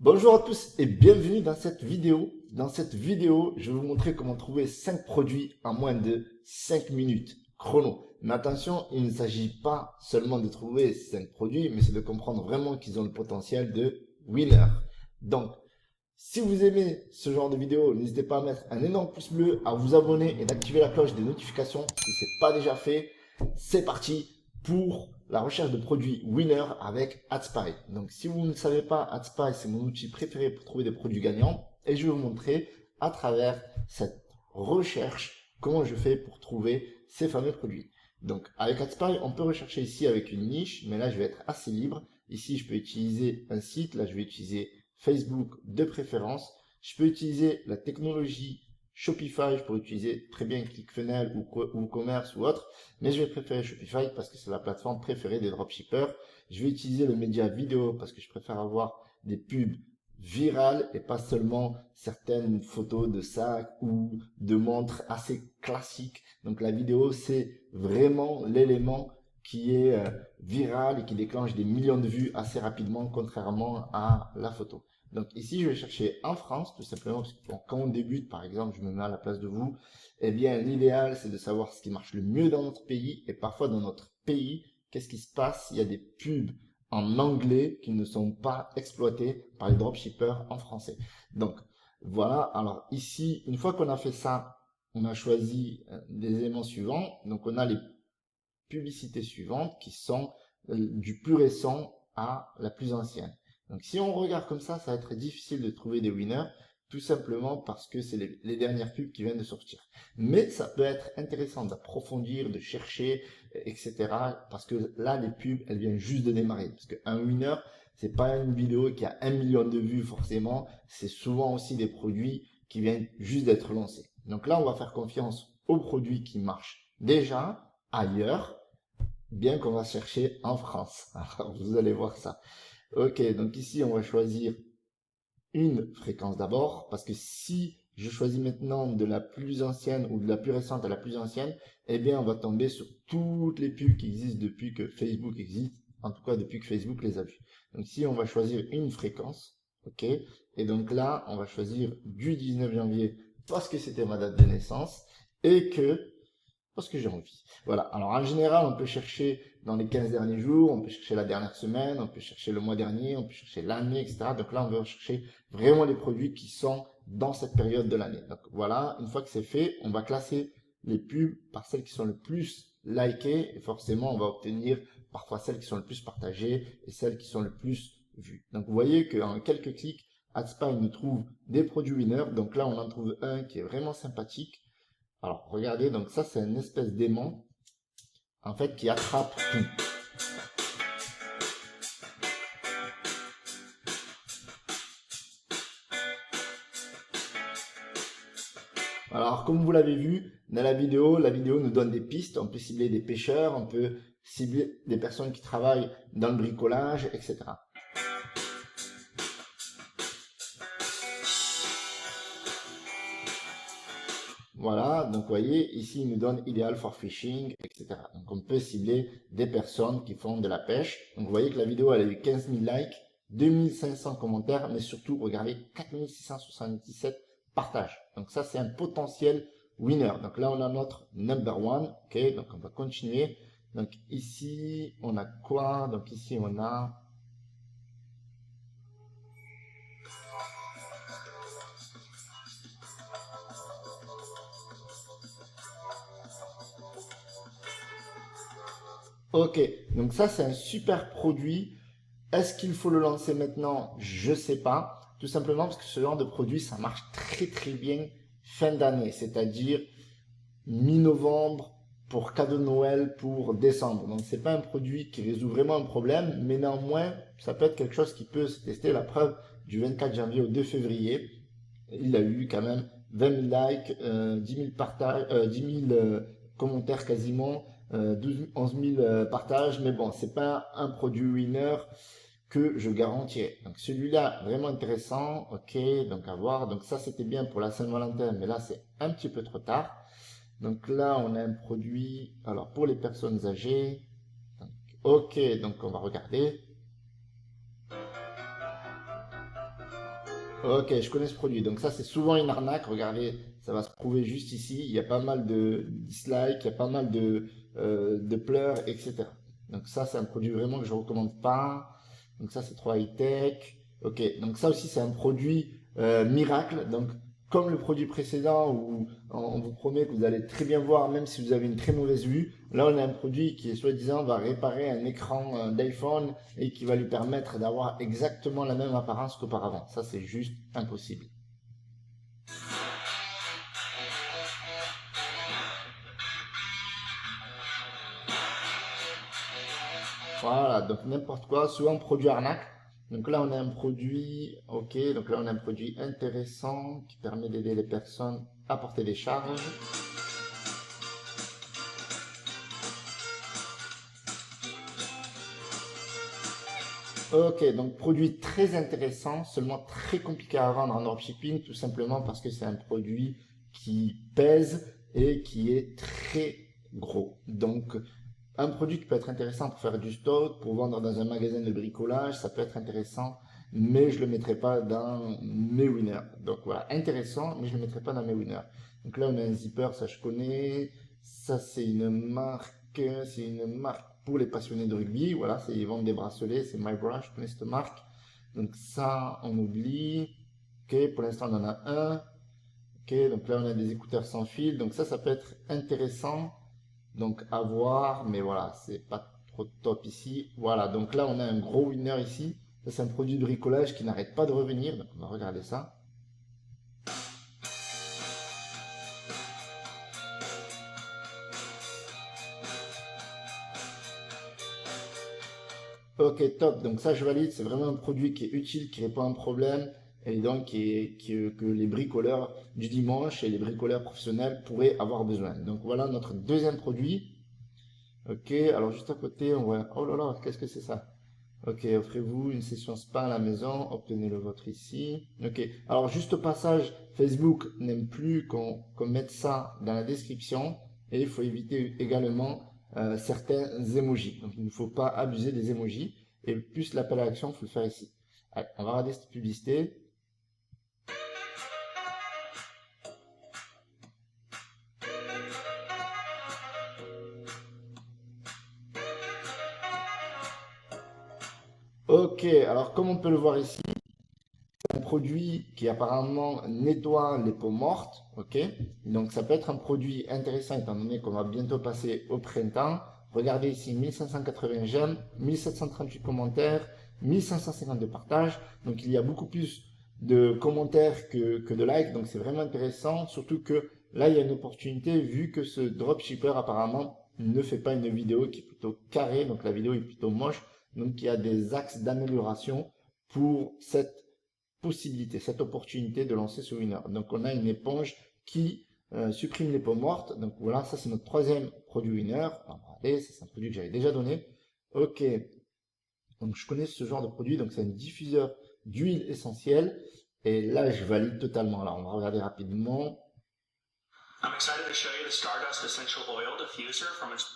Bonjour à tous et bienvenue dans cette vidéo. Dans cette vidéo, je vais vous montrer comment trouver 5 produits en moins de 5 minutes chrono. Mais attention, il ne s'agit pas seulement de trouver 5 produits, mais c'est de comprendre vraiment qu'ils ont le potentiel de winner. Donc, si vous aimez ce genre de vidéo, n'hésitez pas à mettre un énorme pouce bleu, à vous abonner et d'activer la cloche des notifications si ce n'est pas déjà fait. C'est parti pour la recherche de produits winner avec AdSpy. Donc si vous ne savez pas, AdSpy c'est mon outil préféré pour trouver des produits gagnants et je vais vous montrer à travers cette recherche comment je fais pour trouver ces fameux produits. Donc avec AdSpy, on peut rechercher ici avec une niche, mais là je vais être assez libre. Ici je peux utiliser un site, là je vais utiliser Facebook de préférence. Je peux utiliser la technologie Shopify, je pourrais utiliser très bien ClickFunnels ou WooCommerce ou autre, mais je vais préférer Shopify parce que c'est la plateforme préférée des dropshippers. Je vais utiliser le média vidéo parce que je préfère avoir des pubs virales et pas seulement certaines photos de sacs ou de montres assez classiques. Donc la vidéo, c'est vraiment l'élément qui est viral et qui déclenche des millions de vues assez rapidement, contrairement à la photo. Donc ici, je vais chercher en France, tout simplement, parce que quand on débute, par exemple, je me mets à la place de vous, eh bien, l'idéal, c'est de savoir ce qui marche le mieux dans notre pays. Et parfois, dans notre pays, qu'est-ce qui se passe? Il y a des pubs en anglais qui ne sont pas exploitées par les dropshippers en français. Donc, voilà. Alors ici, une fois qu'on a fait ça, on a choisi des éléments suivants. Donc, on a les publicités suivantes qui sont du plus récent à la plus ancienne. Donc si on regarde comme ça va être difficile de trouver des winners, tout simplement parce que c'est les dernières pubs qui viennent de sortir. Mais ça peut être intéressant d'approfondir, de chercher, etc. Parce que là, les pubs, elles viennent juste de démarrer. Parce qu'un winner, c'est pas une vidéo qui a 1 million de vues forcément, c'est souvent aussi des produits qui viennent juste d'être lancés. Donc là, on va faire confiance aux produits qui marchent déjà ailleurs, bien qu'on va chercher en France. Alors, vous allez voir ça. Ok, donc ici, on va choisir une fréquence d'abord, parce que si je choisis maintenant de la plus ancienne ou de la plus récente à la plus ancienne, eh bien, on va tomber sur toutes les pubs qui existent depuis que Facebook existe, en tout cas depuis que Facebook les a vues. Donc ici, on va choisir une fréquence, ok, et donc là, on va choisir du 19 janvier parce que c'était ma date de naissance et que parce que j'ai envie. Voilà. Alors, en général, on peut chercher dans les 15 derniers jours, on peut chercher la dernière semaine, on peut chercher le mois dernier, on peut chercher l'année, etc. Donc là, on veut chercher vraiment les produits qui sont dans cette période de l'année. Donc voilà, une fois que c'est fait, on va classer les pubs par celles qui sont le plus likées et forcément, on va obtenir parfois celles qui sont le plus partagées et celles qui sont le plus vues. Donc vous voyez qu'en quelques clics, AdSpy nous trouve des produits winners. Donc là, on en trouve un qui est vraiment sympathique. Alors, regardez, donc ça, c'est une espèce d'aimant, en fait, qui attrape tout. Alors, comme vous l'avez vu dans la vidéo nous donne des pistes. On peut cibler des pêcheurs, on peut cibler des personnes qui travaillent dans le bricolage, etc. Voilà, donc vous voyez, ici, il nous donne idéal for fishing, etc. Donc, on peut cibler des personnes qui font de la pêche. Donc, vous voyez que la vidéo, elle a eu 15 000 likes, 2500 commentaires, mais surtout, regardez, 4677 partages. Donc, ça, c'est un potentiel winner. Donc, là, on a notre number one. OK, donc, on va continuer. Donc, ici, on a quoi? Donc, ici, on a... OK, donc ça, c'est un super produit. Est-ce qu'il faut le lancer maintenant? Je sais pas. Tout simplement parce que ce genre de produit, ça marche très très bien fin d'année, c'est-à-dire mi-novembre pour cadeau de Noël pour décembre. Donc c'est pas un produit qui résout vraiment un problème, mais néanmoins, ça peut être quelque chose qui peut se tester. La preuve, du 24 janvier au 2 février, il a eu quand même 20 000 likes, 10 000 partages, 10 000 commentaires quasiment, 11 000 partages. Mais bon, c'est pas un produit winner que je garantirais. Donc celui-là, vraiment intéressant. Ok, donc à voir. Donc ça, c'était bien pour la Saint-Valentin, mais là, c'est un petit peu trop tard. Donc là, on a un produit, alors pour les personnes âgées. Donc, ok, donc on va regarder. Ok, je connais ce produit. Donc ça, c'est souvent une arnaque. Regardez, ça va se prouver juste ici. Il y a pas mal de dislikes, il y a pas mal de pleurs, etc. Donc ça, c'est un produit vraiment que je recommande pas. Donc ça, c'est trop high-tech. Ok, donc ça aussi, c'est un produit miracle. Donc comme le produit précédent où on vous promet que vous allez très bien voir, même si vous avez une très mauvaise vue. Là, on a un produit qui, soi-disant, va réparer un écran d'iPhone et qui va lui permettre d'avoir exactement la même apparence qu'auparavant. Ça, c'est juste impossible. Voilà, donc n'importe quoi, souvent produit arnaque. Donc là, on a un produit, ok, donc là, on a un produit intéressant qui permet d'aider les personnes à porter des charges. Ok, donc produit très intéressant, seulement très compliqué à vendre en dropshipping, tout simplement parce que c'est un produit qui pèse et qui est très gros. Donc, un produit qui peut être intéressant pour faire du stock, pour vendre dans un magasin de bricolage, ça peut être intéressant, mais je ne le mettrai pas dans mes winners. Donc voilà, intéressant, mais je ne le mettrai pas dans mes winners. Donc là, on a un zipper, ça je connais. Ça, c'est une marque pour les passionnés de rugby. Voilà, ils vendent des bracelets, c'est MyBrush, je connais cette marque. Donc ça, on oublie. Ok, pour l'instant, on en a un. Ok, donc là, on a des écouteurs sans fil. Donc ça peut être intéressant. Donc à voir, mais voilà, c'est pas trop top ici. Voilà, donc là on a un gros winner ici. Ça, c'est un produit de bricolage qui n'arrête pas de revenir. Donc on va regarder ça. Ok, top. Donc ça je valide. C'est vraiment un produit qui est utile, qui répond à un problème. Et donc que les bricoleurs du dimanche et les bricoleurs professionnels pourraient avoir besoin. Donc voilà notre deuxième produit. Ok, alors juste à côté, on voit. Oh là là, qu'est-ce que c'est ça? Ok, offrez-vous une session spa à la maison, obtenez le vôtre ici. Ok, alors juste au passage, Facebook n'aime plus qu'on mette ça dans la description et il faut éviter également certains emojis. Donc il ne faut pas abuser des emojis et plus l'appel à l'action, il faut le faire ici. Allez, on va regarder cette publicité. Ok, alors comme on peut le voir ici, un produit qui apparemment nettoie les peaux mortes, ok? Donc ça peut être un produit intéressant étant donné qu'on va bientôt passer au printemps. Regardez ici, 1580 j'aime, 1738 commentaires, 1552 partages. Donc il y a beaucoup plus de commentaires que de likes, donc c'est vraiment intéressant. Surtout que là, il y a une opportunité vu que ce dropshipper apparemment ne fait pas une vidéo qui est plutôt carrée, donc la vidéo est plutôt moche. Donc il y a des axes d'amélioration pour cette possibilité, cette opportunité de lancer ce winner. Donc on a une éponge qui supprime les peaux mortes. Donc voilà, ça c'est notre troisième produit winner. Regardez, c'est un produit que j'avais déjà donné. Ok, donc je connais ce genre de produit, donc c'est un diffuseur d'huile essentielle. Et là, je valide totalement. Alors on va regarder rapidement. I'm excited to show you the Stardust Essential Oil Diffuser from its...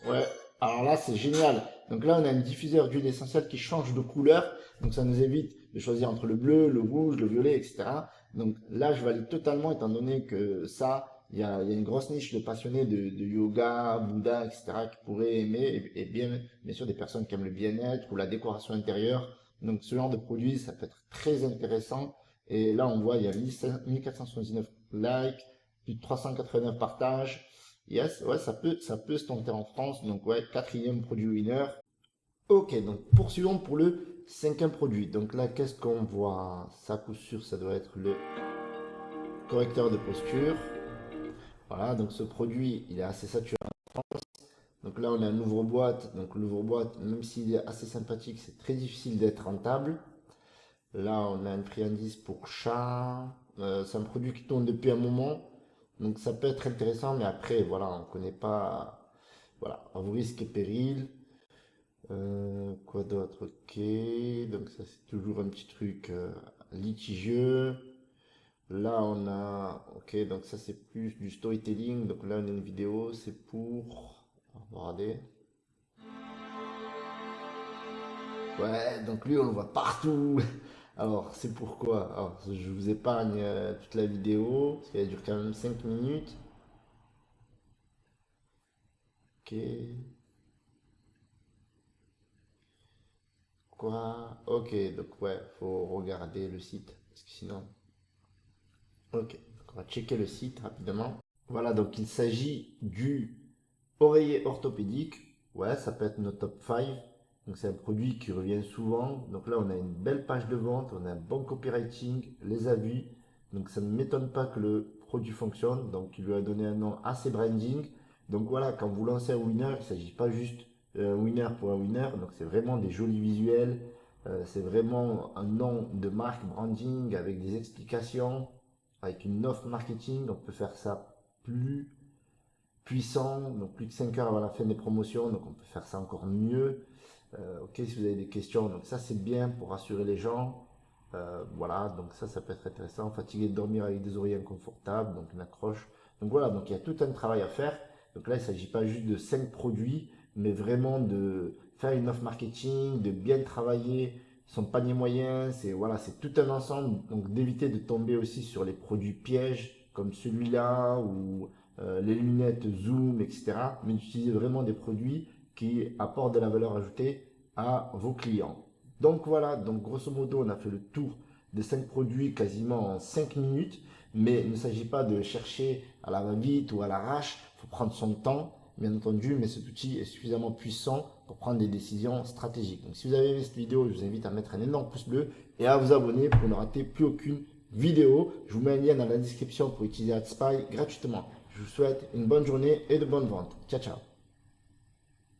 Ouais, alors là, c'est génial. Donc là, on a un diffuseur d'huile essentielle qui change de couleur. Donc ça nous évite de choisir entre le bleu, le rouge, le violet, etc. Donc là, je valide totalement étant donné que ça, il y a une grosse niche de passionnés de yoga, Bouddha, etc. qui pourraient aimer. Et bien sûr, des personnes qui aiment le bien-être ou la décoration intérieure. Donc ce genre de produit, ça peut être très intéressant. Et là, on voit, il y a 1479 likes, plus de 389 partages. Yes, ouais, ça peut se tenter en France. Donc, ouais, quatrième produit winner. Ok, donc poursuivons pour le cinquième produit. Donc là, qu'est-ce qu'on voit? Ça, coup sûr, ça doit être le correcteur de posture. Voilà, donc ce produit, il est assez saturé. Donc là, on a un ouvre-boîte. Donc l'ouvre-boîte, même s'il est assez sympathique, c'est très difficile d'être rentable. Là, on a un prix indice pour chat. C'est un produit qui tourne depuis un moment. Donc ça peut être intéressant, mais après, voilà, on ne connaît pas. Voilà, à vos risques et périls. Quoi d'autre? Ok, donc ça c'est toujours un petit truc litigieux. Là on a, ok, donc ça c'est plus du storytelling. Donc là on a une vidéo, c'est pour, on va regarder. Ouais, donc lui, on le voit partout. Alors, c'est pourquoi. Alors, je vous épargne toute la vidéo, parce qu'elle dure quand même 5 minutes. Ok. Quoi? Ok, donc ouais, faut regarder le site, parce que sinon. Ok, donc on va checker le site rapidement. Voilà, donc il s'agit du oreiller orthopédique. Ouais, ça peut être notre top 5. Donc c'est un produit qui revient souvent. Donc là, on a une belle page de vente, on a un bon copywriting, les avis. Donc ça ne m'étonne pas que le produit fonctionne. Donc il lui a donné un nom assez branding. Donc voilà, quand vous lancez un winner, il ne s'agit pas juste un winner pour un winner. Donc c'est vraiment des jolis visuels. C'est vraiment un nom de marque branding avec des explications, avec une offre marketing. On peut faire ça plus puissant, donc plus de 5 heures avant la fin des promotions, donc on peut faire ça encore mieux. Ok, si vous avez des questions, donc ça c'est bien pour rassurer les gens. Voilà, donc ça peut être intéressant. Fatigué de dormir avec des oreillers inconfortables, donc une accroche. Donc voilà, donc il y a tout un travail à faire. Donc là, il ne s'agit pas juste de 5 produits, mais vraiment de faire une offre marketing, de bien travailler son panier moyen. C'est voilà, c'est tout un ensemble. Donc d'éviter de tomber aussi sur les produits pièges comme celui-là ou les lunettes zoom, etc. Mais d'utiliser vraiment des produits qui apportent de la valeur ajoutée à vos clients. Donc voilà, donc grosso modo, on a fait le tour des 5 produits quasiment en 5 minutes, mais il ne s'agit pas de chercher à la va-vite ou à l'arrache, il faut prendre son temps, bien entendu, mais cet outil est suffisamment puissant pour prendre des décisions stratégiques. Donc si vous avez aimé cette vidéo, je vous invite à mettre un énorme pouce bleu et à vous abonner pour ne rater plus aucune vidéo. Je vous mets un lien dans la description pour utiliser AdSpy gratuitement. Je vous souhaite une bonne journée et de bonnes ventes. Ciao, ciao.